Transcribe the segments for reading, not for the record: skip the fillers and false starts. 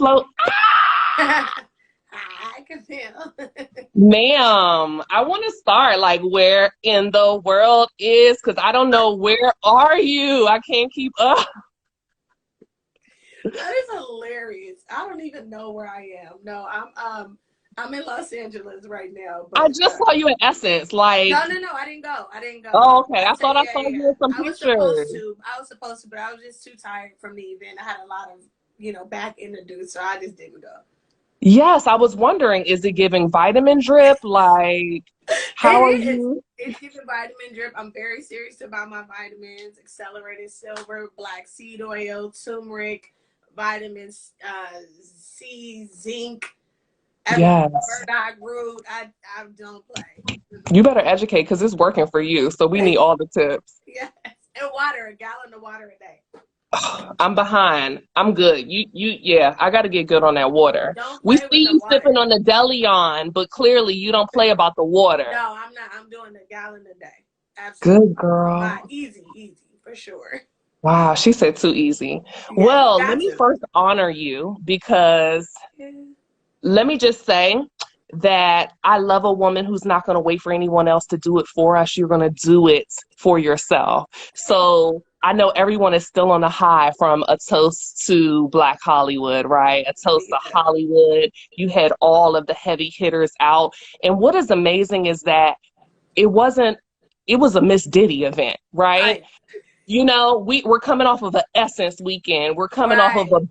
slow. Hi, Camille. Ma'am, I want to start like where in the world is, because I don't know, where are you? I can't keep up. That is hilarious. I don't even know where I am. No, I'm in Los Angeles right now, I but just saw you in Essence. Like, no, I didn't go. I didn't go. oh, okay. I I said thought I yeah, saw yeah, you in some yeah. pictures. I was supposed to, but I was just too tired from the event. I had a lot of, back in to do, so I just didn't go. Yes, I was wondering, is it giving vitamin drip? Like, It how are is. you? It's giving vitamin drip. I'm very serious about my vitamins: accelerated silver, black seed oil, turmeric, vitamins C, zinc, everything. Yes. Burdock root. I don't play. You better educate because it's working for you. So we need all the tips. Yes, and water, a gallon of water a day. I'm behind. I'm good. Yeah, I got to get good on that water. Don't We play see with the you sipping water. on the Deleon, but clearly you don't play about the water. No, I'm not. I'm doing a gallon a day. Absolutely. Good girl. Easy for sure. Wow, she said too easy. Yeah, you Well, let got me to. first honor you because Yeah. let me just say that I love a woman who's not going to wait for anyone else to do it for us. You're going to do it for yourself. So I know everyone is still on the high from A Toast to Black Hollywood, right? A Toast to Yeah. Hollywood. You had all of the heavy hitters out. And what is amazing is that it wasn't, it was a Miss Diddy event, right? Right. You know, we're coming off of an Essence weekend. We're coming off of Right. a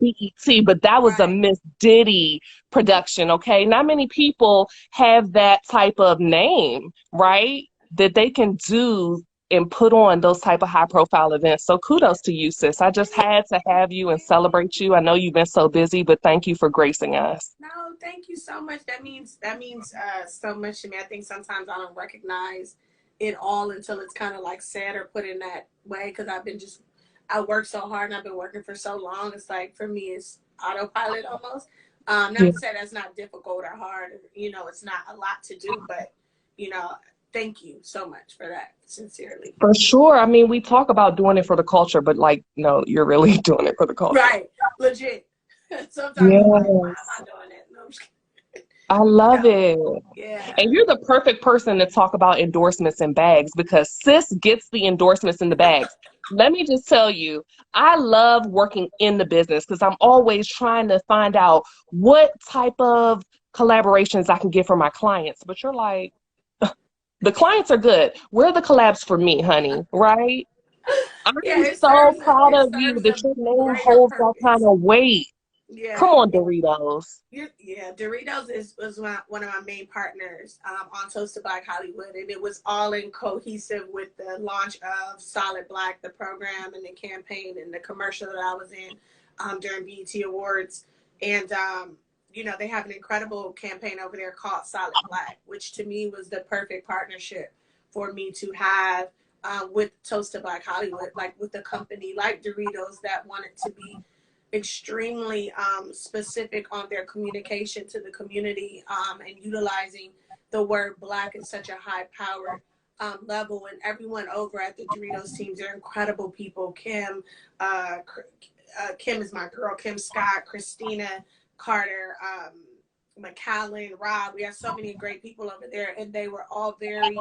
BET, but that was a Right. Miss Diddy production, okay? Not many people have that type of name, right? That they can do and put on those type of high profile events. So kudos to you, sis. I just had to have you and celebrate you. I know you've been so busy, but thank you for gracing us. No, thank you so much. That means so much to me. I think sometimes I don't recognize it all until it's kind of like said or put in that way because I work so hard and I've been working for so long. It's like for me it's autopilot almost. Not Yeah. to say that's not difficult or hard. It's not a lot to do, but you know, thank you so much for that. Sincerely. For sure. I mean, we talk about doing it for the culture, but like, no, you're really doing it for the culture. Right. Legit. Sometimes I'm like, why am Yes. I doing it? No, I'm just kidding. I love No. it. Yeah. And you're the perfect person to talk about endorsements and bags because sis gets the endorsements in the bags. Let me just tell you, I love working in the business because I'm always trying to find out what type of collaborations I can get for my clients. But you're like, the clients are good. Where are the collabs for me, honey? Right? Yeah, I'm so proud it of you serves that a your name greater holds that kind purpose. of weight. Come Yeah, on, Doritos. yeah. Doritos was one of my main partners on Toast to Black Hollywood, and it was all in cohesive with the launch of Solid Black, the program and the campaign and the commercial that I was in during BET Awards. And they have an incredible campaign over there called Solid Black, which to me was the perfect partnership for me to have with Toast to Black Hollywood, like with a company like Doritos that wanted to be extremely specific on their communication to the community and utilizing the word Black in such a high powered level. And everyone over at the Doritos teams, they're incredible people. Kim is my girl, Kim Scott, Christina Carter, McAllen, Rob. We have so many great people over there, and they were all very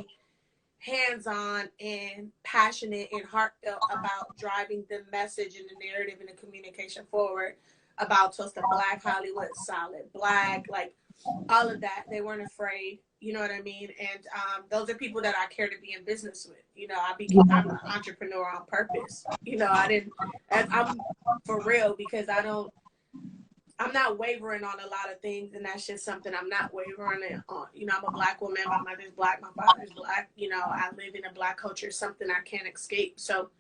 hands-on and passionate and heartfelt about driving the message and the narrative and the communication forward about Toast to Black Hollywood, Solid Black, like all of that. They weren't afraid, you know what I mean? And those are people that I care to be in business with. I'm an entrepreneur on purpose. I'm for real because I'm not wavering on a lot of things, and that's just something I'm not wavering on. I'm a Black woman. My mother's Black. My father's Black. I live in a Black culture, something I can't escape. So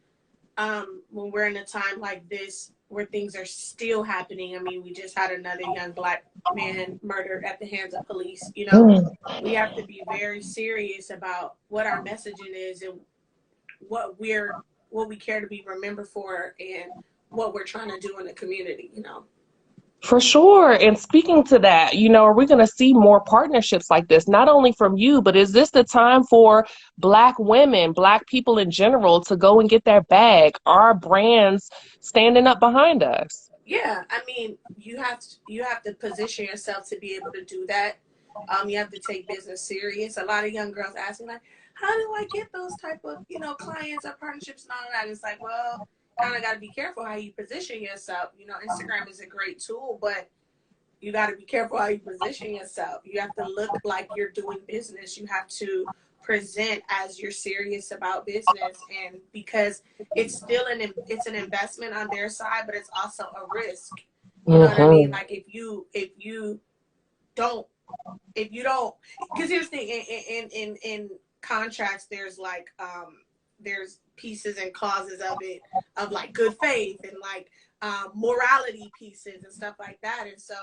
when we're in a time like this where things are still happening, I mean, we just had another young Black man murdered at the hands of police. Mm. We have to be very serious about what our messaging is and what we care to be remembered for and what we're trying to do in the community. For sure. And speaking to that, are we going to see more partnerships like this? Not only from you, but is this the time for Black women, Black people in general to go and get their bag? Are brands standing up behind us? Yeah, I mean, you have to position yourself to be able to do that. You have to take business serious. A lot of young girls asking like, how do I get those type of, you know, clients or partnerships and all of that? It's like, well, kind of got to be careful how you position yourself. You know, Instagram is a great tool, but you got to be careful how you position yourself. You have to look like you're doing business. You have to present as you're serious about business, and because it's still it's an investment on their side, but it's also a risk. You know what I mean? Mm-hmm. Like don't if you don't, because here's the thing, in contracts there's like there's pieces and clauses of it, of like good faith and like morality pieces and stuff like that, and so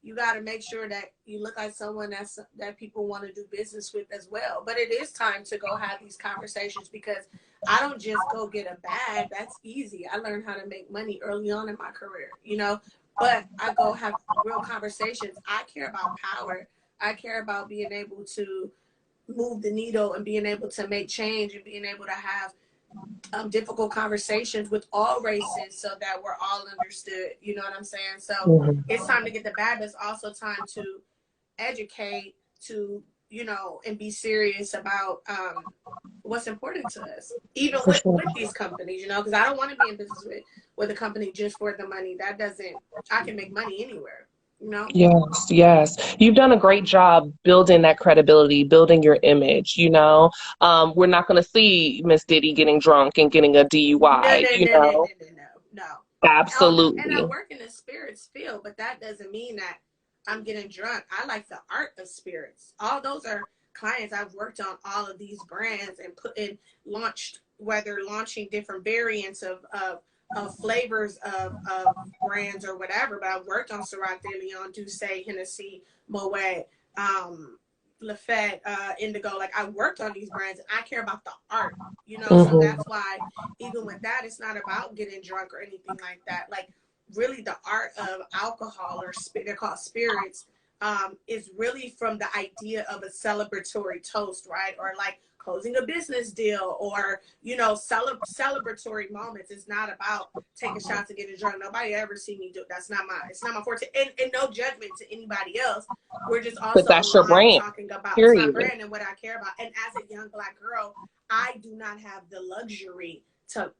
you got to make sure that you look like someone that people want to do business with as well. But it is time to go have these conversations, because I don't just go get a bag. That's easy. I learned how to make money early on in my career, you know, but I go have real conversations. I care about power. I care about being able to move the needle and being able to make change and being able to have difficult conversations with all races so that we're all understood. You know what I'm saying? So Mm-hmm. it's time to get the bag, but it's also time to educate, to, you know, and be serious about what's important to us, even For sure. with these companies, you know, because I don't want to be in business with a company just for the money. That doesn't, I can make money anywhere, you know? Yes, yes. You've done a great job building that credibility, building your image, you know. We're not going to see Miss Diddy getting drunk and getting a No, DUI, no, you no, no, know. no, no, no, no. And I Absolutely. work in the spirits field, but that doesn't mean that I'm getting drunk. I like the art of spirits. All those are clients. I've worked on all of these brands and put in, launched, whether launching different variants of flavors of brands or whatever. But I've worked on Ciroc de Leon, Douce, Hennessy, Moet, Lafette, Indigo. Like, I worked on these brands and I care about the art, you know? So Hmm. that's why even with that, it's not about getting drunk or anything like that. Like, really the art of alcohol, or they're called spirits, is really from the idea of a celebratory toast, right? Or like closing a business deal, or, you know, celebratory moments. It's not about taking shots and getting drunk. Nobody ever see me do it. That's not it's not my forte, and no judgment to anybody else. We're just But also that's your aligned brand, talking about, it's my period. brand and what I care about. And as a young Black girl, I do not have the luxury to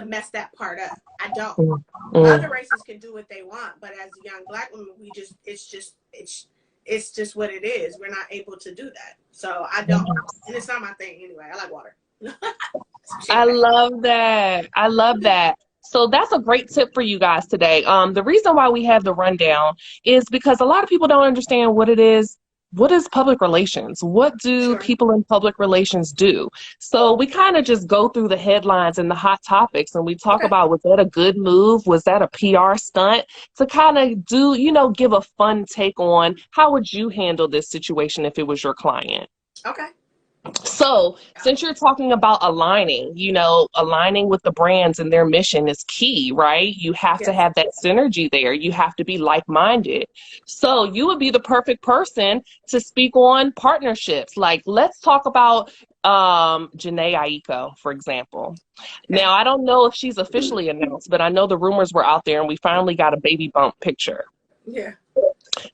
mess that part up. I don't. Other Mm-hmm. races can do what they want, but as young Black women, we just, it's just what it is. We're not able to do that. So I don't, and it's not my thing anyway. I like water. Some I champagne. love that. I love that. So that's a great tip for you guys today. The reason why we have the rundown is because a lot of people don't understand what it is. What is public relations? What do Sure. people in public relations do? So we kind of just go through the headlines and the hot topics, and we talk Okay. about, was that a good move? Was that a PR stunt? To kind of do, you know, give a fun take on how would you handle this situation if it was your client? Okay. So, Yeah. since you're talking about aligning, you know, aligning with the brands and their mission is key, right? You have to Yes. have that synergy there. You have to be like-minded. So, you would be the perfect person to speak on partnerships. Like, let's talk about Janae Aiko, for example. Okay. Now, I don't know if she's officially announced, but I know the rumors were out there and we finally got a baby bump picture. Yeah.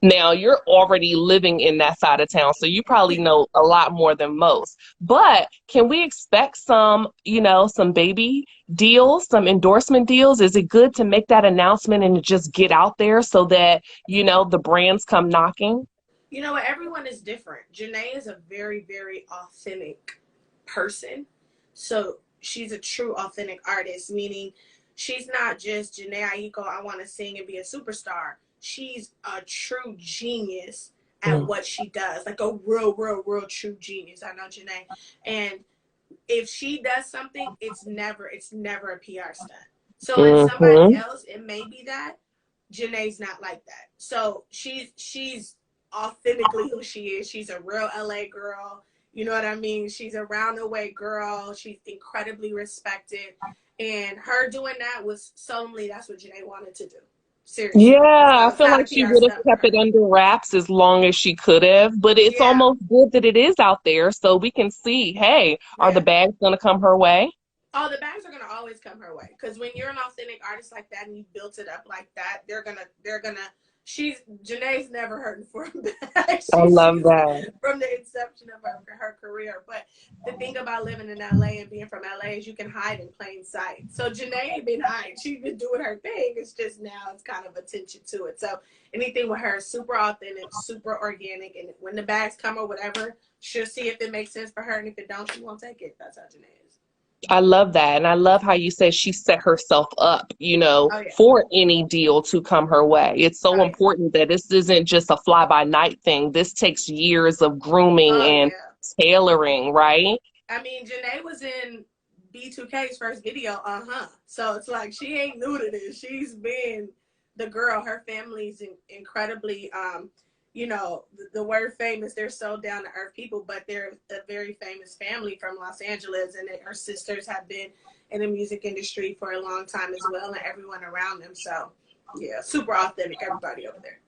Now, you're already living in that side of town, so you probably know a lot more than most. But can we expect some, you know, some baby deals, some endorsement deals? Is it good to make that announcement and just get out there so that, you know, the brands come knocking? You know what? Everyone is different. Janae is a very, very authentic person. So she's a true authentic artist, meaning she's not just Janae Aiko, I want to sing and be a superstar. She's a true genius at Mm. what she does, like a real, real, real true genius. I know Janae. And if she does something, it's never a PR stunt. So in somebody Mm-hmm. else, it may be that. Janae's not like that. So she's authentically who she is. She's a real LA girl. You know what I mean? She's a round the way girl. She's incredibly respected. And her doing that was solely, that's what Janae wanted to do. Seriously. Yeah, I So it's feel not a like she PR would have stunt for kept it her. under wraps as long as she could have, but it's Yeah. almost good that it is out there so we can see, hey, are the Yeah. bags going to come her way? Oh, the bags are gonna always come her way because when you're an authentic artist like that and you built it up like that, they're gonna. She's Janae's never hurting for a bag. I love She's that. from the inception of her career. But the thing about living in LA and being from LA is you can hide in plain sight. So Janae ain't been hiding. She's been doing her thing. It's just now it's kind of attention to it. So anything with her is super authentic, super organic, and when the bags come or whatever, she'll see if it makes sense for her, and if it don't, she won't take it. That's how Janae is. I love that. And I love how you said she set herself up, Oh yeah. for any deal to come her way. It's so Oh yeah. important that this isn't just a fly by night thing. This takes years of grooming Oh and yeah. tailoring, right? I mean, Janae was in B2K's first video, So it's like she ain't new to this. She's been the girl. Her family's incredibly, the word famous. They're so down to earth people, but they're a very famous family from Los Angeles, and her sisters have been in the music industry for a long time as well, and everyone around them. So, yeah, super authentic. Everybody over there.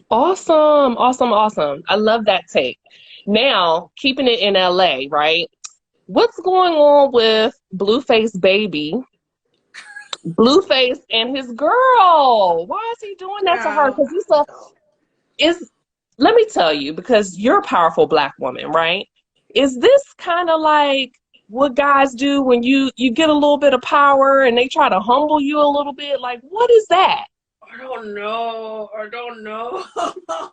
Awesome, awesome, awesome. I love that take. Now, keeping it in LA, right? What's going on with Blueface Baby? Blueface and his girl. Why is he doing that to her? Girl, Because I don't. is let me tell you, because you're a powerful Black woman, right? Is this kind of like what guys do when you get a little bit of power and they try to humble you a little bit? Like, what is that? I don't know. I don't know. I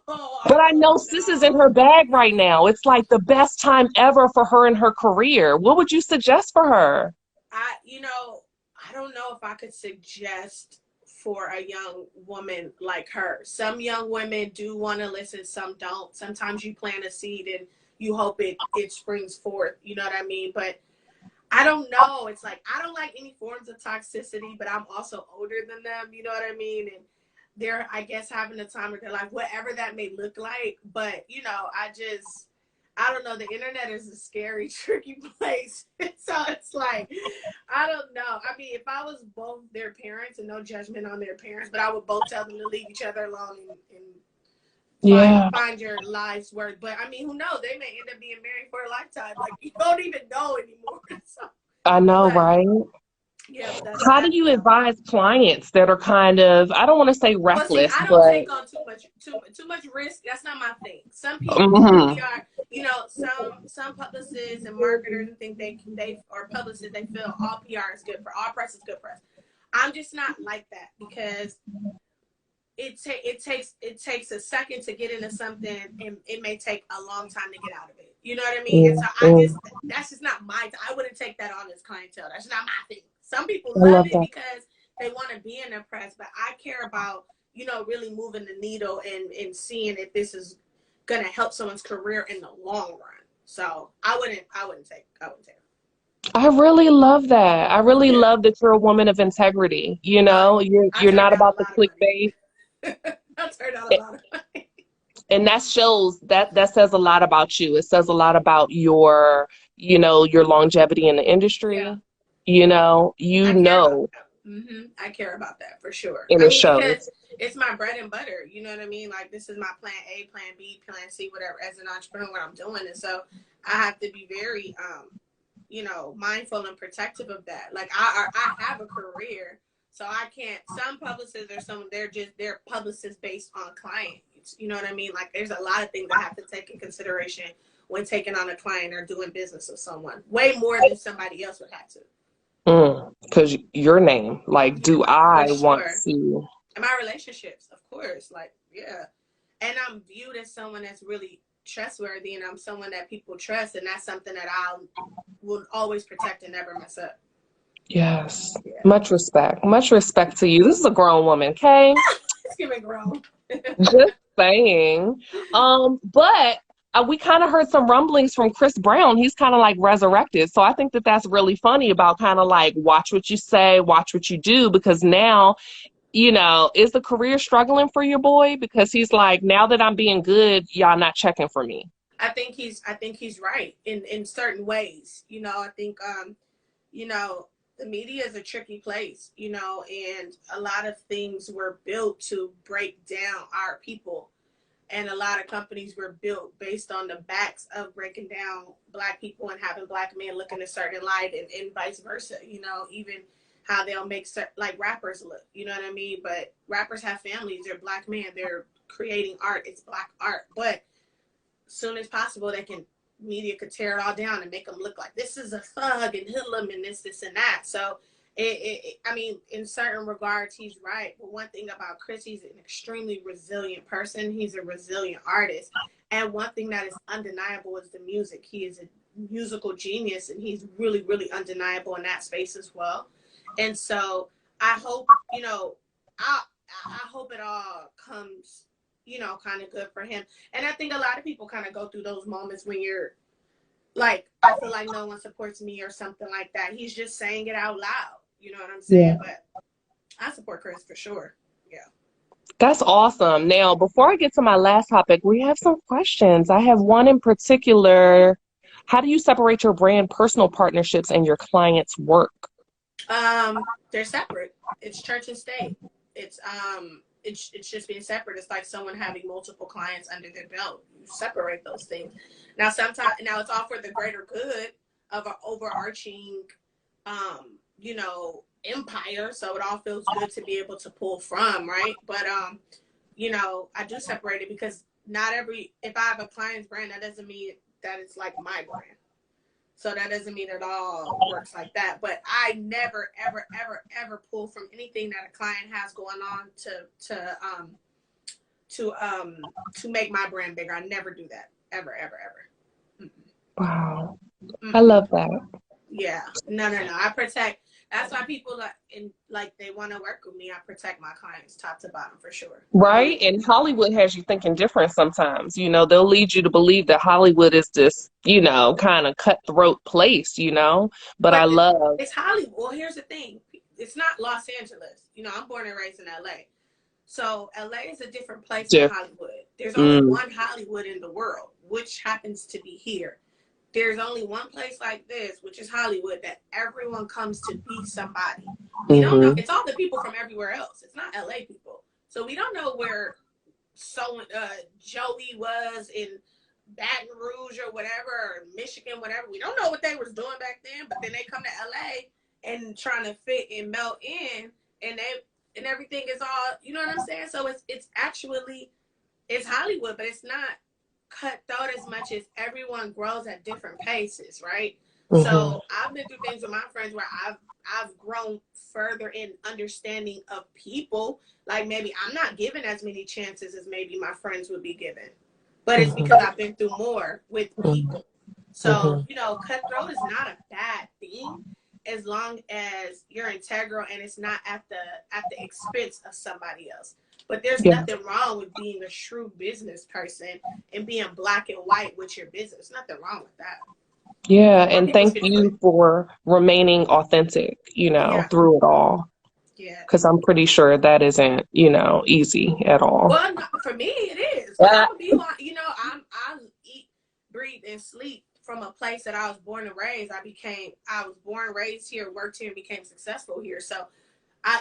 But I know don't sis is in know. her bag right now. It's like the best time ever for her in her career. What would you suggest for her? I don't know if I could suggest for a young woman like her. Some young women do want to listen, some don't. Sometimes you plant a seed and you hope it springs forth. You know what I mean? But I don't know. It's like I don't like any forms of toxicity, but I'm also older than them. You know what I mean? And they're, I guess, having a time of their life, whatever that may look like. But I don't know. The internet is a scary, tricky place. So it's like, I don't know. I mean, if I was both their parents, and no judgment on their parents, but I would both tell them to leave each other alone and Yeah, find your life's work. But I mean, who knows? They may end up being married for a lifetime. Like you don't even know anymore. So, I know, but right? yeah, but How do you advise clients that are kind of, I don't want to say Well, see, reckless, I don't but take on too much risk. That's not my thing. Some people really mhm. are. Some publicists and marketers and think they or publicists they feel all PR is good for all press is good press. I'm just not like that because it takes a second to get into something and it may take a long time to get out of it. You know what I mean? And so Mm, mm. that's just not I wouldn't take that on as clientele. That's not my thing. Some people I love love it that. because they want to be in the press, but I care about, really moving the needle and seeing if this is gonna help someone's career in the long run. So I wouldn't take I really love that. I really yeah. love that you're a woman of integrity. Uh, I You're turned not down a about the lot of money. clickbait. I turned down a lot of money. And that shows that says a lot about you. It says a lot about your longevity in the Yeah. industry. I care about You know, that. I care about that for sure. and I it mean, because shows. it's my bread and butter. You know what I mean? Like this is my plan A, plan B, plan C, whatever. As an entrepreneur, what I'm doing, and so I have to be very, mindful and protective of that. Like I have a career, so I can't. Some publicists are they're publicists based on clients. You know what I mean? Like there's a lot of things I have to take in consideration when taking on a client or doing business with someone. Way more than somebody else would have to. Because your name, like, Yeah, do for I want sure. to? And my relationships, of course, like yeah. And I'm viewed as someone that's really trustworthy, and I'm someone that people trust, and that's something that I will always protect and never mess up. Yes. Yeah, Much respect. Much respect to you. This is a grown woman, okay? it's giving grown. Just saying. But we kind of heard some rumblings from Chris Brown. He's kind of like resurrected. So I think that that's really funny about kind of like watch what you say, watch what you do, because now, is the career struggling for your boy? Because he's like, now that I'm being good, y'all not checking for me. I think he's right in certain ways. I think you know, the media is a tricky place, and a lot of things were built to break down our people. And a lot of companies were built based on the backs of breaking down Black people and having Black men look in a certain light, and vice versa. You know, even how they'll make like rappers look. You know what I mean? But rappers have families. They're Black men. They're creating art. It's Black art. But as soon as possible, media could tear it all down and make them look like this is a thug and hoodlum and this and that. So I mean, in certain regards, he's right. But one thing about Chris, he's an extremely resilient person. He's a resilient artist. And one thing that is undeniable is the music. He is a musical genius, and he's really, really undeniable in that space as well. And so I hope, you know, I hope it all comes, you know, kind of good for him. And I think a lot of people kind of go through those moments when you're like, I feel like no one supports me or something like that. He's just saying it out loud. You know what I'm saying? Yeah. But I support Chris for sure. Yeah. That's awesome. Now, before I get to my last topic, we have some questions. I have one in particular. How do you separate your brand personal partnerships and your clients' work? They're separate. It's church and state. It's just being separate. It's like someone having multiple clients under their belt. You separate those things. Now it's all for the greater good of an overarching you know, empire. So it all feels good to be able to pull from, right? But you know, I do separate it because if I have a client's brand, that doesn't mean that it's like my brand. So that doesn't mean it all works like that. But I never, ever, ever, ever pull from anything that a client has going on to make my brand bigger. I never do that. Ever, ever, ever. Wow. I love that. Yeah. No. I protect. That's why people they want to work with me. I protect my clients top to bottom for sure. Right. And Hollywood has you thinking different sometimes. You know, they'll lead you to believe that Hollywood is this, you know, kind of cutthroat place, you know, but I love. It's Hollywood. Well, here's the thing. It's not Los Angeles. You know, I'm born and raised in LA. So LA is a different place than Hollywood. There's only one Hollywood in the world, which happens to be here. There's only one place like this, which is Hollywood, that everyone comes to be somebody. We don't know. It's all the people from everywhere else. It's not LA people. So we don't know where Joey was in Baton Rouge or whatever, or Michigan, whatever. We don't know what they was doing back then, but then they come to LA and trying to fit and melt in, and everything is all, you know what I'm saying? So it's Hollywood, but it's not cutthroat as much as everyone grows at different paces, right? So I've been through things with my friends where I've grown further in understanding of people. Like maybe I'm not given as many chances as maybe my friends would be given, but it's because I've been through more with people. So you know, cutthroat is not a bad thing as long as you're integral and it's not at the expense of somebody else. But there's nothing wrong with being a shrewd business person and being black and white with your business. Nothing wrong with that. Yeah, and thank you for remaining authentic, you know, through it all. Yeah. Because I'm pretty sure that isn't, you know, easy at all. Well, for me, it is. I'm gonna be like, you know, I eat, breathe, and sleep from a place that I was born and raised. I was born, raised here, worked here, and became successful here. So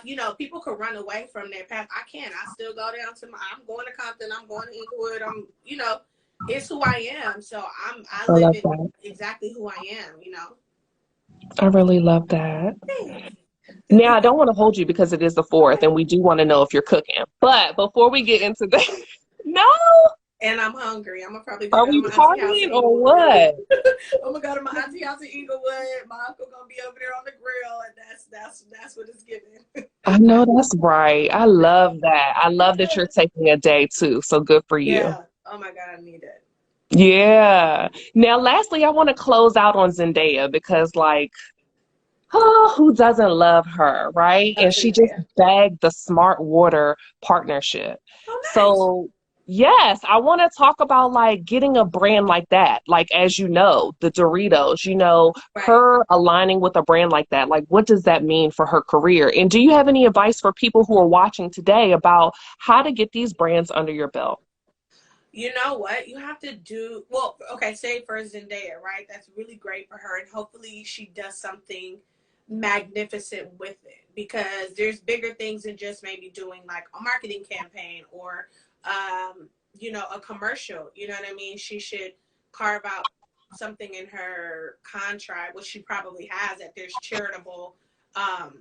you know, people could run away from their path. I can't. I still go down to I'm going to Compton. I'm going to Inglewood. You know, it's who I am. So I live in exactly who I am, you know. I really love that. Now, I don't want to hold you because it is the 4th and we do want to know if you're cooking. But before we get into that, no. And I'm hungry. I'm gonna probably go to my auntie house in or what? I'm gonna go to my auntie house in Inglewood. My uncle gonna be over there on the grill, and that's what it's giving. I know that's right. I love that. I love that you're taking a day too. So good for you. Yeah. Oh my God, I need it. Yeah. Now, lastly, I want to close out on Zendaya because, like, oh, who doesn't love her, right? And she just bagged the Smart Water partnership. Oh, nice. So. Yes, I want to talk about like getting a brand like that. Like, as you know, the Doritos, you know, her aligning with a brand like that. Like, what does that mean for her career? And do you have any advice for people who are watching today about how to get these brands under your belt? You know what? You have to do, well, okay, say for Zendaya, right? That's really great for her. And hopefully she does something magnificent with it, because there's bigger things than just maybe doing like a marketing campaign or you know, a commercial, you know what I mean? She should carve out something in her contract, which she probably has, that there's charitable um,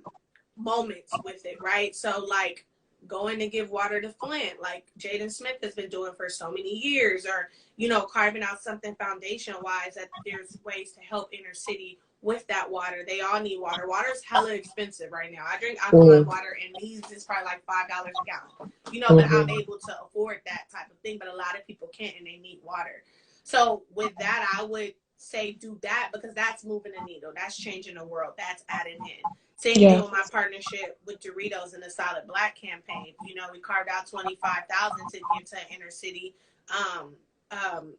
moments with it, right? So like going to give water to Flint, like Jaden Smith has been doing for so many years, or, you know, carving out something foundation wise that there's ways to help inner city with that water. They all need water. Water is hella expensive right now. I drink alkaline Mm-hmm. water and these is probably like $5 a gallon. You know, but I'm Mm-hmm. able to afford that type of thing. But a lot of people can't and they need water. So with that, I would say do that because that's moving the needle. That's changing the world. That's adding in. Same thing Yeah. with my partnership with Doritos and the Solid Black campaign. You know, we carved out 25,000 to give to inner city um, um,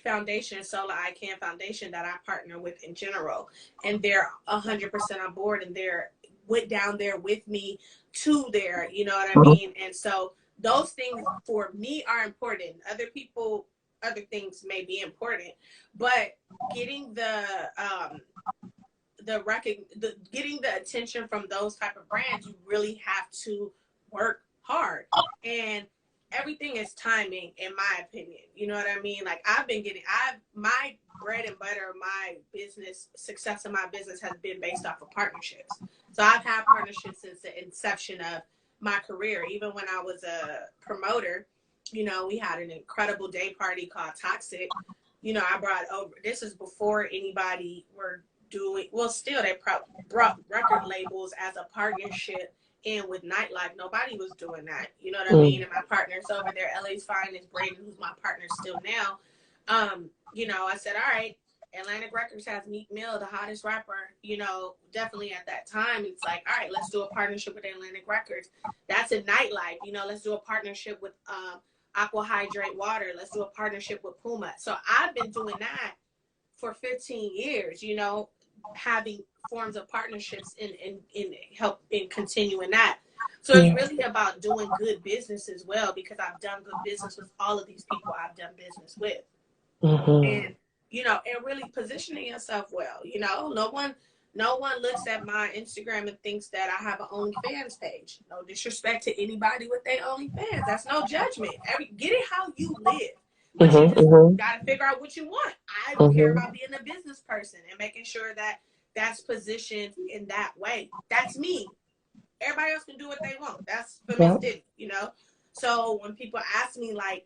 foundation, Solar I Can Foundation, that I partner with in general, and they're 100% on board, and they're went down there with me to there. You know what I mean? And so those things for me are important. Other people, other things may be important, but getting getting the attention from those type of brands, you really have to work hard, and everything is timing, in my opinion. You know what I mean? Like my bread and butter, my business success in my business has been based off of partnerships. So I've had partnerships since the inception of my career. Even when I was a promoter, you know, we had an incredible day party called Toxic. You know, I brought over, this is before anybody were doing, well, still they brought record labels as a partnership in with nightlife. Nobody was doing that. You know what I mean? Mm-hmm. And my partners over there, LA's Finest, Braden, who's my partner still now, you know, I said, all right, Atlantic Records has Meek Mill, the hottest rapper, you know, definitely at that time. It's like, all right, let's do a partnership with Atlantic Records. That's a nightlife. You know, let's do a partnership with Aqua Hydrate Water. Let's do a partnership with Puma. So I've been doing that for 15 years, you know, having forms of partnerships in help in continuing that. So it's Yeah. really about doing good business as well, because I've done good business with all of these people I've done business with. Mm-hmm. And, you know, and really positioning yourself well. You know, no one looks at my Instagram and thinks that I have an OnlyFans page. No disrespect to anybody with their OnlyFans. That's no judgment. Get it how you live. But you Mm-hmm. just Mm-hmm. got to figure out what you want. I care Mm-hmm. about being a business person and making sure that that's positioned in that way. That's me. Everybody else can do what they want. That's for Miss Yeah. Diddy, you know? So when people ask me, like,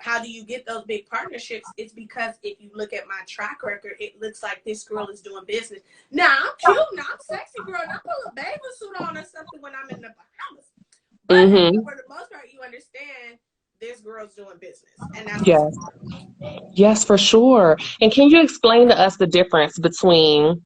how do you get those big partnerships? It's because if you look at my track record, it looks like this girl is doing business. Now I'm cute, now I'm sexy girl, and I put a bathing suit on or something when I'm in the Bahamas. But Mm-hmm. for the most part, you understand this girl's doing business, and that's what's Yes. important. Yes, for sure. And can you explain to us the difference between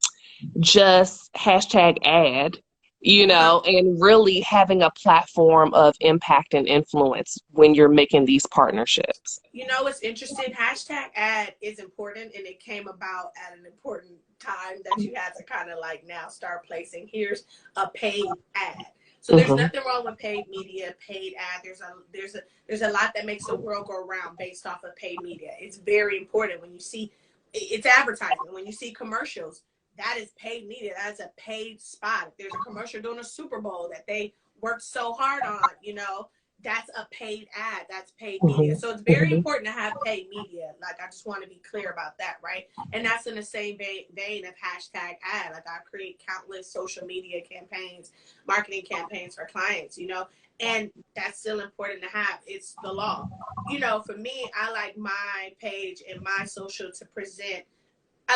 just hashtag ad, Uh-huh. and really having a platform of impact and influence when you're making these partnerships? You know what's interesting? Hashtag ad is important, and it came about at an important time that you had to kind of like now start placing. Here's a paid ad. So there's Mm-hmm. nothing wrong with paid media, paid ad. There's a lot that makes the world go round based off of paid media. It's very important when you see it's advertising. When you see commercials, that is paid media. That's a paid spot. If there's a commercial during a Super Bowl that they worked so hard on, you know, that's a paid ad. That's paid media. Mm-hmm. So it's very Mm-hmm. important to have paid media. Like, I just want to be clear about that, right? And that's in the same vein of hashtag ad. Like, I create countless social media campaigns, marketing campaigns for clients, you know, and that's still important to have. It's the law. You know, for me, I like my page and my social to present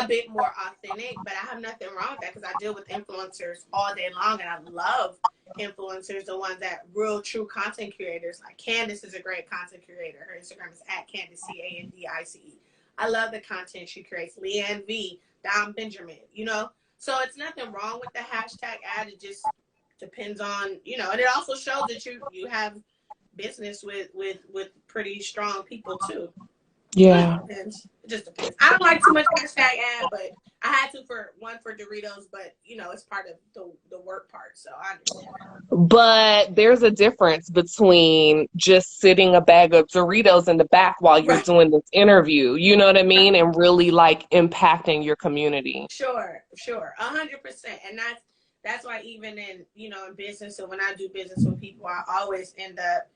a bit more authentic, but I have nothing wrong with that because I deal with influencers all day long, and I love influencers, the ones that real true content creators. Like Candace is a great content creator. Her Instagram is at Candace Candice. I love the content she creates. Leanne V, Dom Benjamin, you know. So it's nothing wrong with the hashtag ad. It just depends on, you know, and it also shows that you have business with pretty strong people too. So it Yeah. just depends. It just depends. I don't like too much hashtag ad, but I had to for one for Doritos, but you know, it's part of the work part, so I understand that. But there's a difference between just sitting a bag of Doritos in the back while you're Right, doing this interview, you know what I right. mean? And really like impacting your community. Sure, 100%. And that's why even in, you know, in business, and when I do business with people, I always end up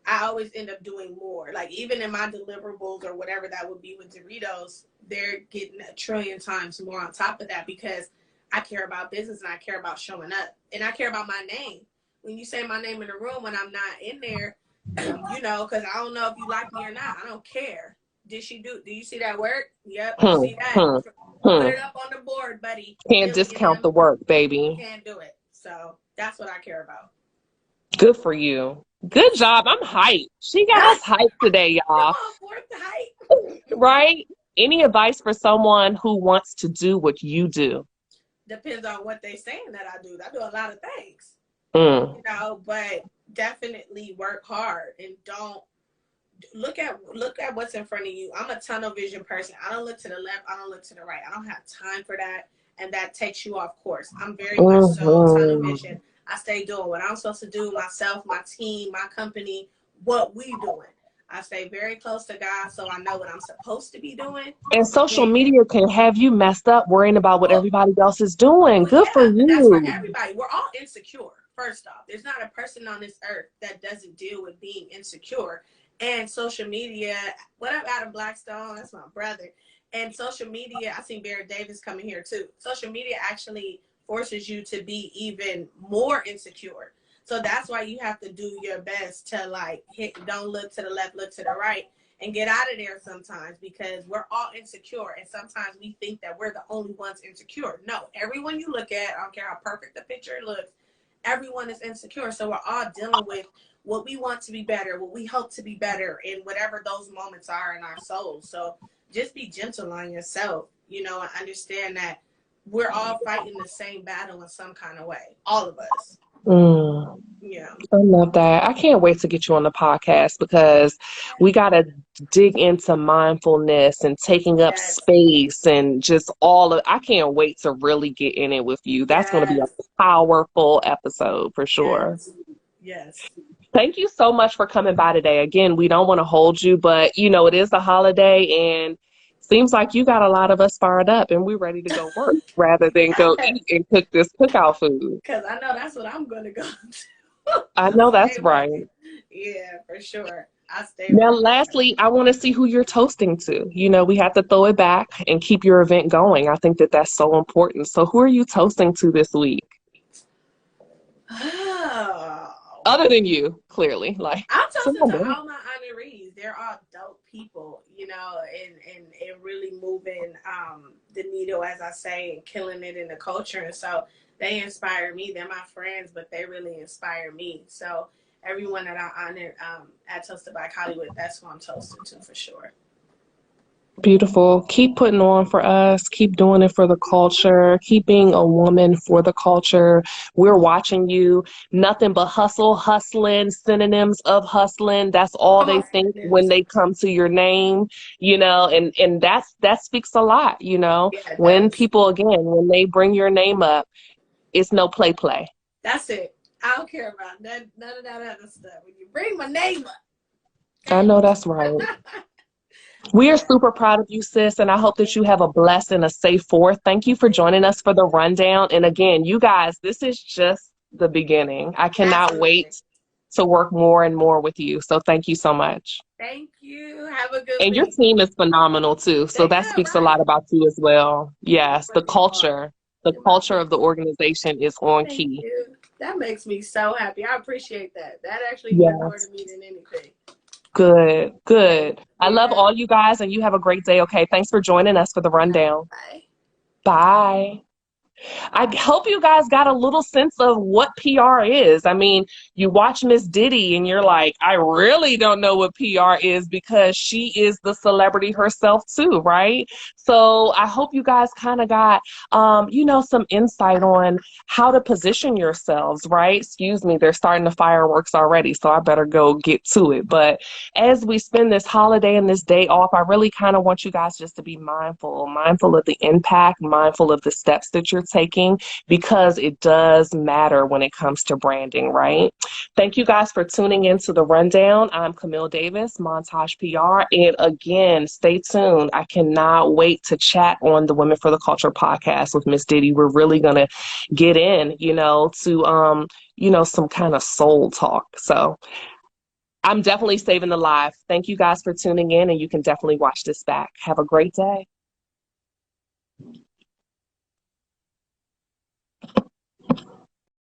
I always end up doing more. Like even in my deliverables or whatever that would be with Doritos, they're getting a trillion times more on top of that because I care about business and I care about showing up and I care about my name. When you say my name in the room when I'm not in there, you know, because I don't know if you like me or not. I don't care. Do you see that work? Yep, you Hmm, see that. hmm, Put hmm. it up on the board, buddy. Can't discount Billionaire. the work, baby. Can't do it. So that's what I care about. Good for you. Good Yes. job. I'm hyped. She got us hyped today, Come y'all. on, fourth height. Right? Any advice for someone who wants to do what you do? Depends on what they saying that I do. I do a lot of things, Mm. you know, but definitely work hard and don't look at what's in front of you. I'm a tunnel vision person. I don't look to the left. I don't look to the right. I don't have time for that, and that takes you off course. I'm very much so tunnel Hmm. vision. I stay doing what I'm supposed to do, myself, my team, my company, what we doing. I stay very close to God, so I know what I'm supposed to be doing. And social And media can have you messed up worrying about what oh, everybody else is doing. well, Good for yeah, that's for you. everybody. We're all insecure. First off, there's not a person on this earth that doesn't deal with being insecure. And social media, what up, Adam Blackstone? That's my brother. And social media, I seen Barrett Davis coming here too. Social media actually forces you to be even more insecure. So that's why you have to do your best to like don't look to the left, look to the right, and get out of there sometimes because we're all insecure. And sometimes we think that we're the only ones insecure. No, everyone you look at, I don't care how perfect the picture looks, everyone is insecure. So we're all dealing with what we want to be better, what we hope to be better, in whatever those moments are in our souls. So just be gentle on yourself, you know, and understand that we're all fighting the same battle in some kind of way. All of us. Mm. Yeah. I love that. I can't wait to get you on the podcast because we got to dig into mindfulness and taking up Yes. space and just all of, I can't wait to really get in it with you. That's going to be Yes. a powerful episode for sure. Yes. Yes. Thank you so much for coming by today. Again, we don't want to hold you, but you know, it is the holiday and seems like you got a lot of us fired up and we're ready to go work rather than go Yes. eat and cook this cookout food. Because I know that's what I'm going to go to. I I know that's stay right. ready. Yeah, for sure. I stay Now, ready. lastly, I want to see who you're toasting to. You know, we have to throw it back and keep your event going. I think that that's so important. So, who are you toasting to this week? Oh. Other than you, clearly. Like, I'm toasting someone to else. all my honorees. They're all dope people, you know, and really moving the needle, as I say, and killing it in the culture. And so they inspire me. They're my friends, but they really inspire me. So everyone that I honor at Toasted by Hollywood, that's who I'm toasting to for sure. Beautiful. Keep putting on for us. Keep doing it for the culture. Keep being a woman for the culture. We're watching you. Nothing but hustle, hustling, synonyms of hustling. That's all Come they on, think when friends. they come to your name, you know, and that speaks a lot, you know. Yeah, it When does. people, again, when they bring your name up, it's no play. That's it. I don't care about none of that other stuff. When you bring my name up, I okay? know that's right. We are Yeah. super proud of you, sis, and I hope that you have a blessed and a safe fourth. Thank you for joining us for the rundown. And again, you guys, this is just the beginning. I cannot Absolutely. wait to work more and more with you. So thank you so much. Thank you. Have a good And your week. team is phenomenal too. So They that good, speaks a right? lot about you as well. They're Yes, working hard. the They're my culture of the people. organization is on Thank key. you. That makes me so happy. I appreciate that. That actually means more to Yes. me than anything. Good, Thank good. I love you. all you guys and you have a great day. Okay. Thanks for joining us for the rundown. Bye. Bye. I hope you guys got a little sense of what PR is. I mean, you watch Miss Diddy and you're like, I really don't know what PR is because she is the celebrity herself too, right? So I hope you guys kind of got, you know, some insight on how to position yourselves, right? Excuse me, they're starting the fireworks already, so I better go get to it. But as we spend this holiday and this day off, I really kind of want you guys just to be mindful of the impact, mindful of the steps that you're taking, because it does matter when it comes to branding, right? Thank you guys for tuning into the rundown. I'm Camille Davis, Montage PR. And again, stay tuned. I cannot wait to chat on the Women for the Culture podcast with Miss Diddy. We're really going to get in, you know, to, you know, some kind of soul talk. So I'm definitely saving the live. Thank you guys for tuning in, and you can definitely watch this back. Have a great day.